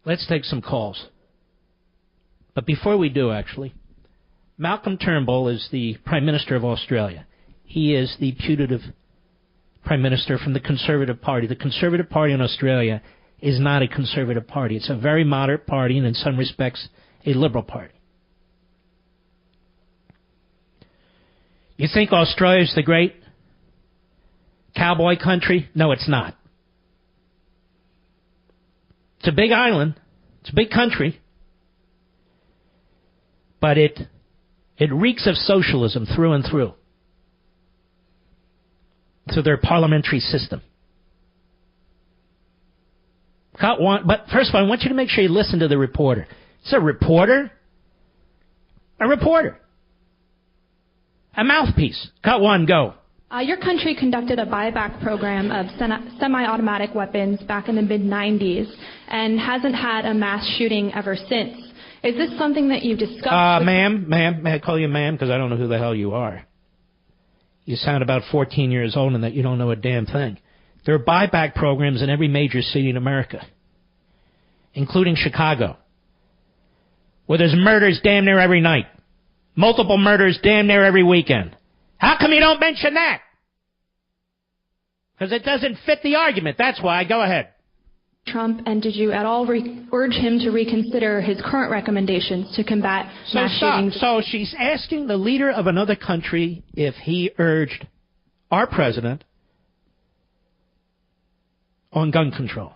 Let's take some calls. But before we do, actually, Malcolm Turnbull is the Prime Minister of Australia. He is the putative Prime Minister from the Conservative Party. The Conservative Party in Australia is not a Conservative Party. It's a very moderate party and in some respects a Liberal Party. You think Australia is the great cowboy country? No, it's not. It's a big island. It's a big country. But it reeks of socialism through and through their parliamentary system. But first of all, I want you to make sure you listen to the reporter. It's a reporter. A reporter. A mouthpiece. Cut one, go. Your country conducted a buyback program of semi-automatic weapons back in the mid-'90s and hasn't had a mass shooting ever since. Is this something that you've discussed? Ma'am, may I call you ma'am? Because I don't know who the hell you are. You sound about 14 years old and that you don't know a damn thing. There are buyback programs in every major city in America, including Chicago, where there's murders damn near every night. Multiple murders damn near every weekend. How come you don't mention that? Because it doesn't fit the argument. That's why. Go ahead. Trump, and did you at all urge him to reconsider his current recommendations to combat mass shootings? So she's asking the leader of another country if he urged our president on gun control.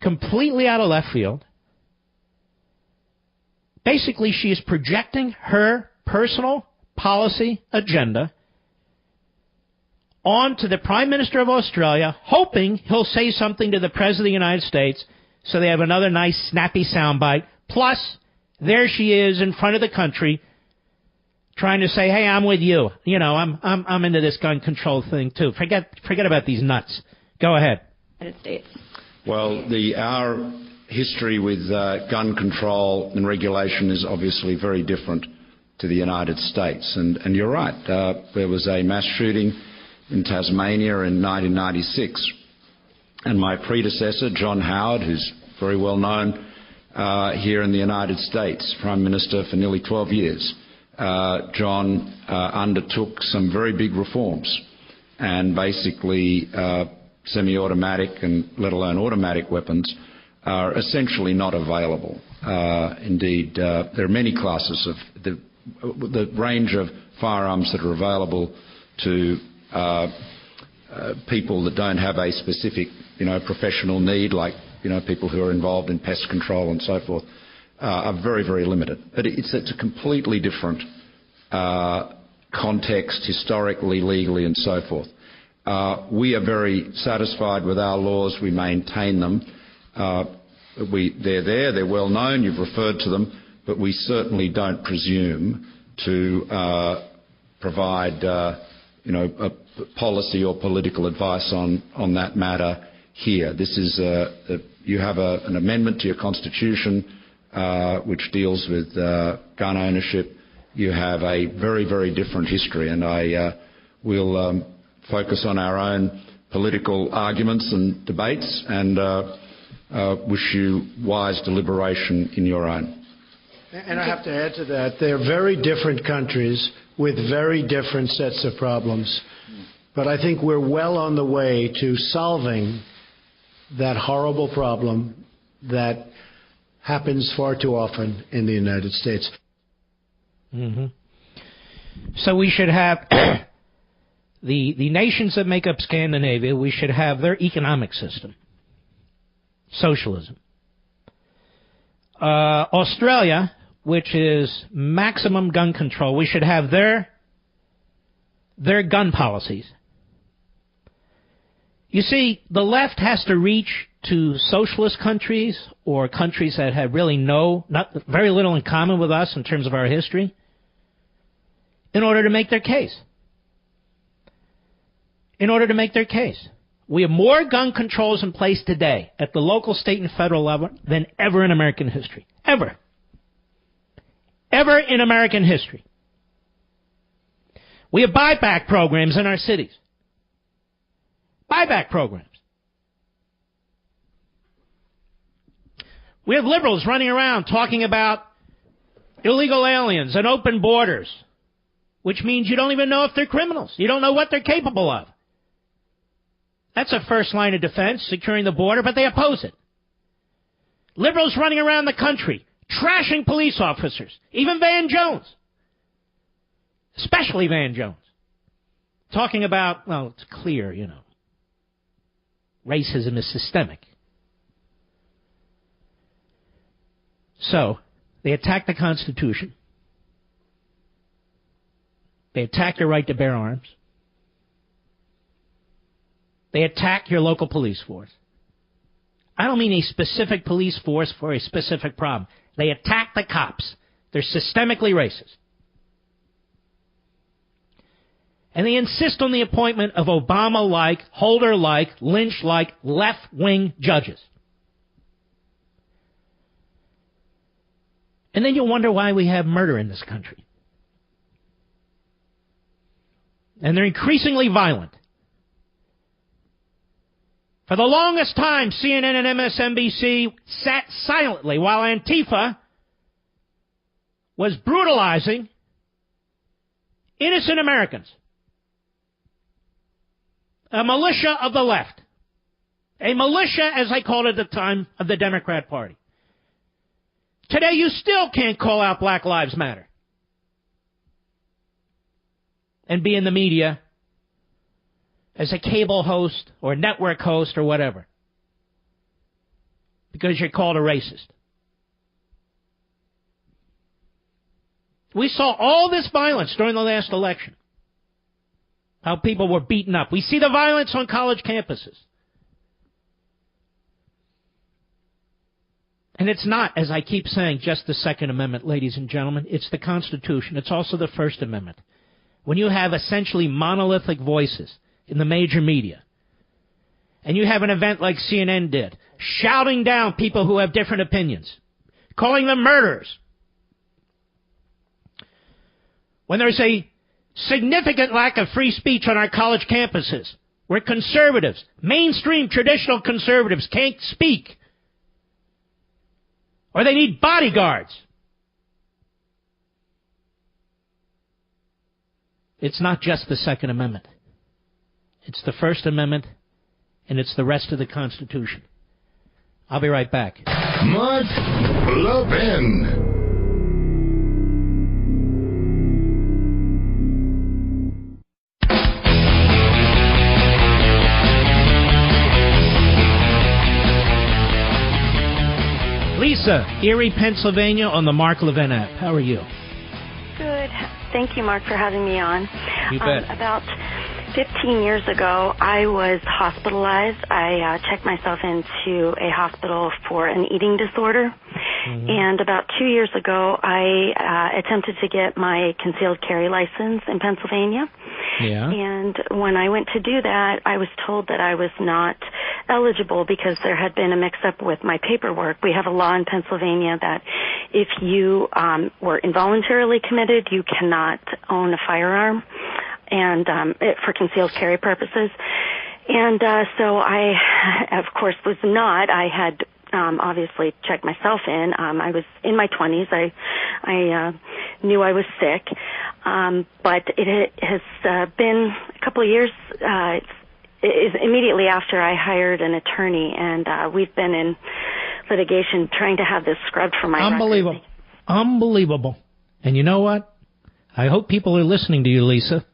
Completely out of left field. Basically, she is projecting her personal policy agenda onto the Prime Minister of Australia, hoping he'll say something to the President of the United States so they have another nice, snappy soundbite. Plus, there she is in front of the country trying to say, hey, I'm with you. You know, I'm into this gun control thing, too. Forget about these nuts. Go ahead. United States. Well, our history with gun control and regulation is obviously very different to the United States. And you're right. There was a mass shooting in Tasmania in 1996. And my predecessor, John Howard, who's very well known here in the United States, Prime Minister for nearly 12 years, John undertook some very big reforms. And basically semi-automatic and let alone automatic weapons are essentially not available. Indeed, there are many classes of the range of firearms that are available to people that don't have a specific, professional need, like, people who are involved in pest control and so forth, are very, very limited. But it's a completely different context, historically, legally, and so forth. We are very satisfied with our laws. We maintain them. They're there. They're well known. You've referred to them. But we certainly don't presume to provide, a policy or political advice on that matter here. This is you have an amendment to your constitution which deals with gun ownership. You have a very, very different history, and I will focus on our own political arguments and debates, and wish you wise deliberation in your own. And I have to add to that, they're very different countries with very different sets of problems. But I think we're well on the way to solving that horrible problem that happens far too often in the United States. Mm-hmm. So we should have the nations that make up Scandinavia, we should have their economic system. Socialism. Australia, which is maximum gun control, we should have their gun policies. You see, the left has to reach to socialist countries or countries that have really very little in common with us in terms of our history in order to make their case. In order to make their case. We have more gun controls in place today at the local, state, and federal level than ever in American history. Ever. Ever in American history. We have buyback programs in our cities. Buyback programs. We have liberals running around talking about illegal aliens and open borders, which means you don't even know if they're criminals. You don't know what they're capable of. That's a first line of defense, securing the border, but they oppose it. Liberals running around the country, trashing police officers, even Van Jones, especially Van Jones, talking about, well, it's clear, you know, racism is systemic. So, they attack the Constitution. They attack your right to bear arms. They attack your local police force. I don't mean a specific police force for a specific problem. They attack the cops. They're systemically racist. And they insist on the appointment of Obama-like, Holder-like, Lynch-like, left-wing judges. And then you'll wonder why we have murder in this country. And they're increasingly violent. For the longest time, CNN and MSNBC sat silently while Antifa was brutalizing innocent Americans. A militia of the left. A militia, as I called it at the time, of the Democrat Party. Today, you still can't call out Black Lives Matter and be in the media as a cable host or network host or whatever because you're called a racist. We saw all this violence during the last election, how people were beaten up. We see the violence on college campuses. And it's not, as I keep saying, just the Second Amendment, ladies and gentlemen. It's the Constitution. It's also the First Amendment. When you have essentially monolithic voices in the major media, and you have an event like CNN did, shouting down people who have different opinions, calling them murderers, when there's a significant lack of free speech on our college campuses, where conservatives, mainstream traditional conservatives, can't speak, or they need bodyguards. It's not just the Second Amendment. It's the First Amendment, and it's the rest of the Constitution. I'll be right back. Mark Levin. Lisa, Erie, Pennsylvania, on the Mark Levin app. How are you? Good. Thank you, Mark, for having me on. You bet. About 15 years ago, I was hospitalized. I checked myself into a hospital for an eating disorder. Mm-hmm. And about 2 years ago, I attempted to get my concealed carry license in Pennsylvania. Yeah. And when I went to do that, I was told that I was not eligible because there had been a mix-up with my paperwork. We have a law in Pennsylvania that if you were involuntarily committed, you cannot own a firearm, and for concealed carry purposes. And so I, of course, was not. I had obviously checked myself in. I was in my 20s. I knew I was sick, but it has been a couple of years. It is immediately after I hired an attorney, and we've been in litigation trying to have this scrubbed from my Unbelievable. record. Unbelievable. And you know what? I hope people are listening to you, Lisa,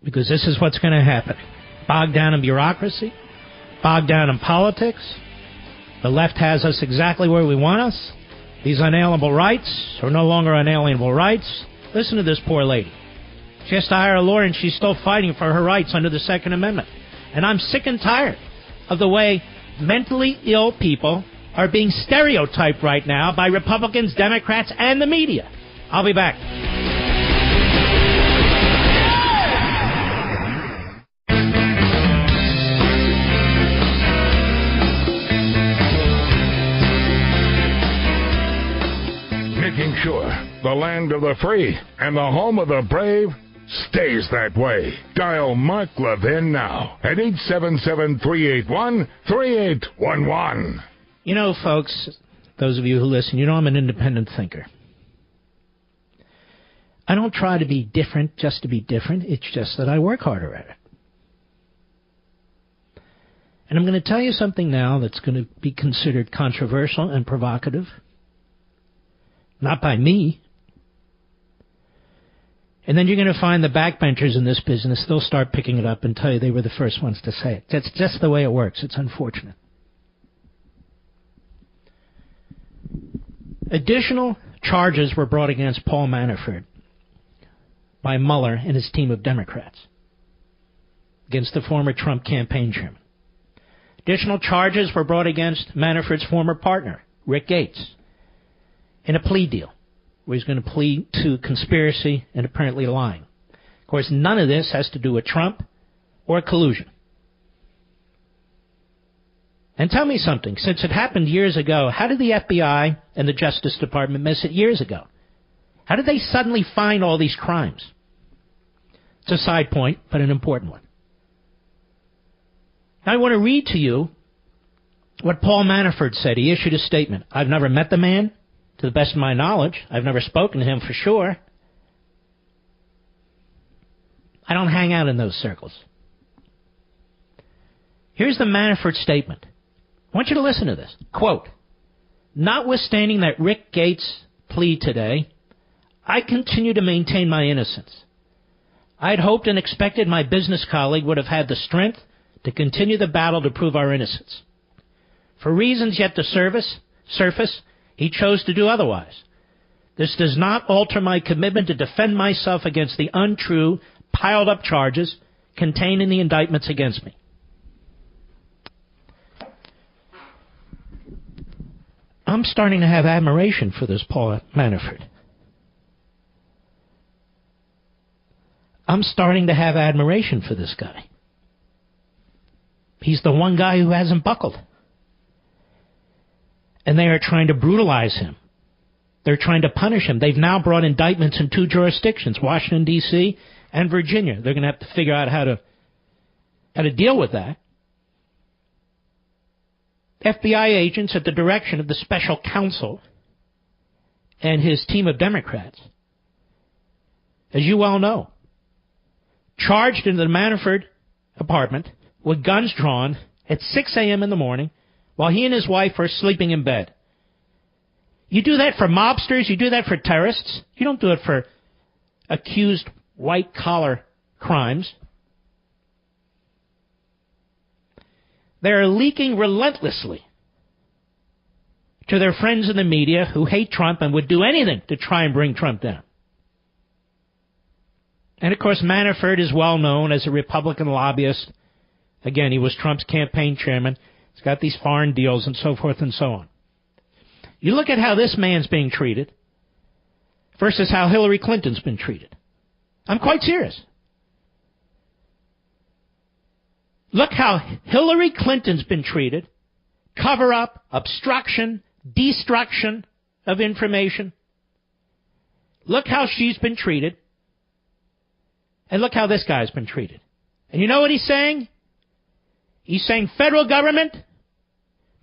because this is what's going to happen. Bogged down in bureaucracy, bogged down in politics. The left has us exactly where we want us. These unalienable rights are no longer unalienable rights. Listen to this poor lady. She has to hire a lawyer, and she's still fighting for her rights under the Second Amendment. And I'm sick and tired of the way mentally ill people are being stereotyped right now by Republicans, Democrats, and the media. I'll be back. Making sure the land of the free and the home of the brave stays that way. Dial Mark Levin now at 877-381-3811. You know, folks, those of you who listen, you know I'm an independent thinker. I don't try to be different just to be different. It's just that I work harder at it. And I'm going to tell you something now that's going to be considered controversial and provocative. Not by me. And then you're going to find the backbenchers in this business, they'll start picking it up and tell you they were the first ones to say it. That's just the way it works. It's unfortunate. Additional charges were brought against Paul Manafort by Mueller and his team of Democrats against the former Trump campaign chairman. Additional charges were brought against Manafort's former partner, Rick Gates, in a plea deal where he's going to plead to conspiracy and apparently lying. Of course, none of this has to do with Trump or collusion. And tell me something. Since it happened years ago, how did the FBI and the Justice Department miss it years ago? How did they suddenly find all these crimes? It's a side point, but an important one. Now I want to read to you what Paul Manafort said. He issued a statement. I've never met the man, to the best of my knowledge. I've never spoken to him for sure. I don't hang out in those circles. Here's the Manafort statement. I want you to listen to this. Quote, notwithstanding that Rick Gates' plea today, I continue to maintain my innocence. I had hoped and expected my business colleague would have had the strength to continue the battle to prove our innocence. For reasons yet to surface, he chose to do otherwise. This does not alter my commitment to defend myself against the untrue, piled-up charges contained in the indictments against me. I'm starting to have admiration for this Paul Manafort. I'm starting to have admiration for this guy. He's the one guy who hasn't buckled. And they are trying to brutalize him. They're trying to punish him. They've now brought indictments in 2 jurisdictions, Washington, D.C. and Virginia. They're going to have to figure out how to deal with that. FBI agents at the direction of the special counsel and his team of Democrats, as you well know, charged into the Manafort apartment with guns drawn at 6 a.m. in the morning while he and his wife are sleeping in bed. You do that for mobsters, you do that for terrorists. You don't do it for accused white-collar crimes. They are leaking relentlessly to their friends in the media who hate Trump and would do anything to try and bring Trump down. And, of course, Manafort is well known as a Republican lobbyist. Again, he was Trump's campaign chairman. He's got these foreign deals and so forth and so on. You look at how this man's being treated versus how Hillary Clinton's been treated. I'm quite serious. Look how Hillary Clinton's been treated. Cover-up, obstruction, destruction of information. Look how she's been treated. And look how this guy's been treated. And you know what he's saying? He's saying, federal government,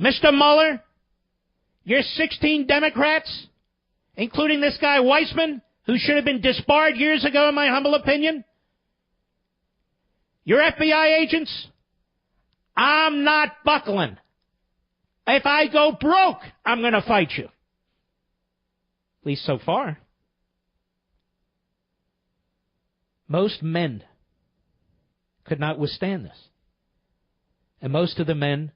Mr. Mueller, your 16 Democrats, including this guy Weissman, who should have been disbarred years ago, in my humble opinion, your FBI agents, I'm not buckling. If I go broke, I'm going to fight you. At least so far. Most men could not withstand this. And most of the men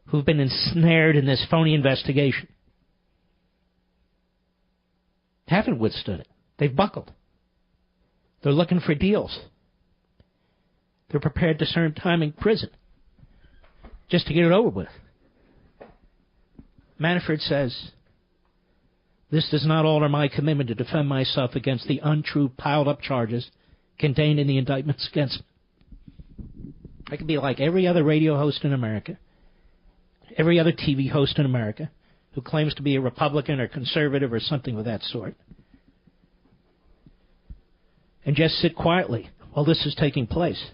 who've been ensnared in this phony investigation haven't withstood it. They've buckled. They're looking for deals. They're prepared to serve time in prison just to get it over with. Manafort says, this does not alter my commitment to defend myself against the untrue, piled-up charges contained in the indictments against me. I could be like every other radio host in America, every other TV host in America who claims to be a Republican or conservative or something of that sort, and just sit quietly while this is taking place.